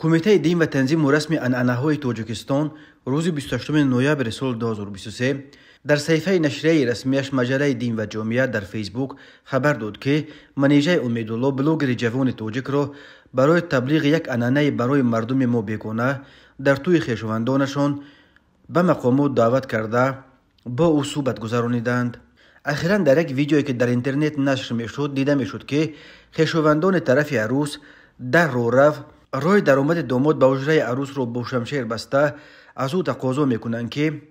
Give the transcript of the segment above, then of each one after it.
کمیته دین و تنظیم رسمی عنعنه‌های تاجیکستان روز 28 نوامبر سال 2023 در صفحه نشریه رسمیش مجله دین و جامعه در فیسبوک خبر داد که منیژه امیدالله بلوگر جوان تاجیک را برای تبلیغ یک عنعنه برای مردم ما بیگانه در توی خویشاوندانشان به مقامات دعوت کرده با او صحبت گذرانیدند. اخیراً در یک ویدیویی که در اینترنت نشر میشد دیده میشد که خویشاوندان طرف عروس در راه درآمد داماد به حجره عروس را با شمشیر بسته از او تقاضا میکنند که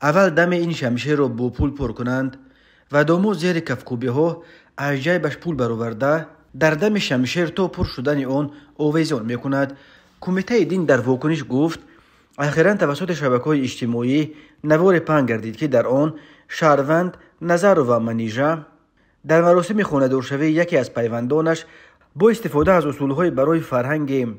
اول دم این شمشیر را با پول پر کنند و داماد زیر کفکوبی ها از جیبش پول برآورده در دم شمشیر تا پر شدن آن آویزان میکند. کمیته دین در واکنش گفت اخیراً توسط شبکه‌های اجتماعی نوار پهن گردید که در آن شهروند نظر و منیژه در مراسم خانه‌دارشوی یکی از پیوندانش با استفاده از اصولهای برای فرهنگ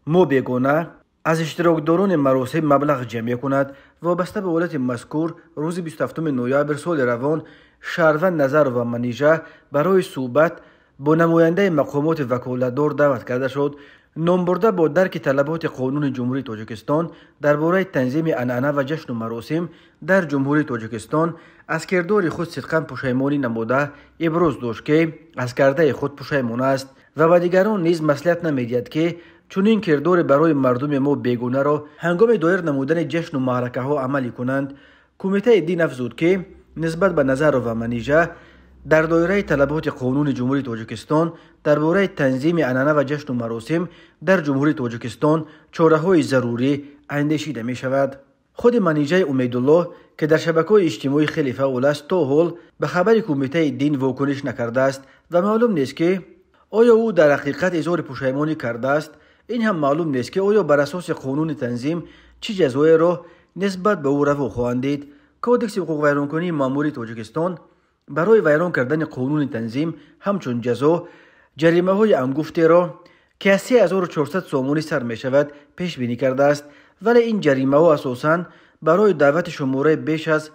ما بیگانه از اشتراکداران مراسم مبلغ جمع کند. وابسته به حالت مذکور روز 27 نوامبر سال روان شهروند نظر و منیژه برای صحبت با نماینده مقامات وکالتدار دعوت کرده شد. نام برده با درک طلبات قانون جمهوری تاجیکستان درباره تنظیم عنعنه و جشن و مراسم در جمهوری تاجیکستان از کردار خود صدقاً پشیمانی نموده ابراز داشت که از کرده خود پشیمان است و به دیگران نیز مصلحت نمی‌دید که چنین کردار برای مردم ما بیگانه را هنگام دایر نمودن جشن و معرکه ها عملی کنند. کمیته دین افزود که نسبت به نظر و منیژه در دایره طلبات قانون جمهوری تاجیکستان درباره تنظیم عنعنه و جشن و مراسم در جمهوری تاجیکستان چاره‌های ضروری اندیشیده می شود. خود منیژه امیدالله که در شبکه‌های اجتماعی خیلی فعال است تا حال به خبر کمیته دین واکنش نکرده است و معلوم نیست که آیا او در حقیقت اظهار پشیمانی کرده است. این هم معلوم نیست که آیا بر اساس قانون تنظیم چه جزایی را نسبت به او روا خواهند دید. کودکس حقوق ویرانکنی ماموری تاجیکستان برای ویران کردن قانون تنظیم همچون جزا جریمه های انگفتی را که از 3400 سومونی سر می شود پیش بینی کرده است، ولی این جریمه ها اساساً برای دعوت شماره بیش از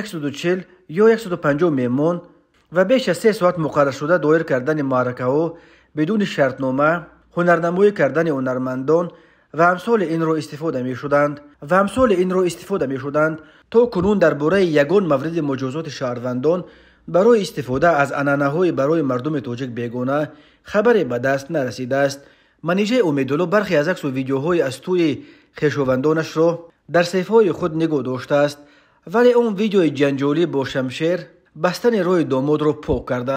140 یا 150 میمون و بیش از 3 ساعت مقرر شده دایر کردن معرکه ها بدون شرطنامه، هنرنمایی کردن هنرمندان و امثال این را استفاده می شدند تا کنون درباره یگان مورد مجازات شهروندان برای استفاده از عنعنه‌های برای مردم تاجیک بیگانه خبری به دست نرسیده است. منیژه امیدالله برخی از عکس و ویدیوهای از توی خویشاوندانش را در صفحه‌های خود نگاه داشته است، ولی اون ویدیوی جنجالی با شمشیر بستن روی داماد را پاک کرده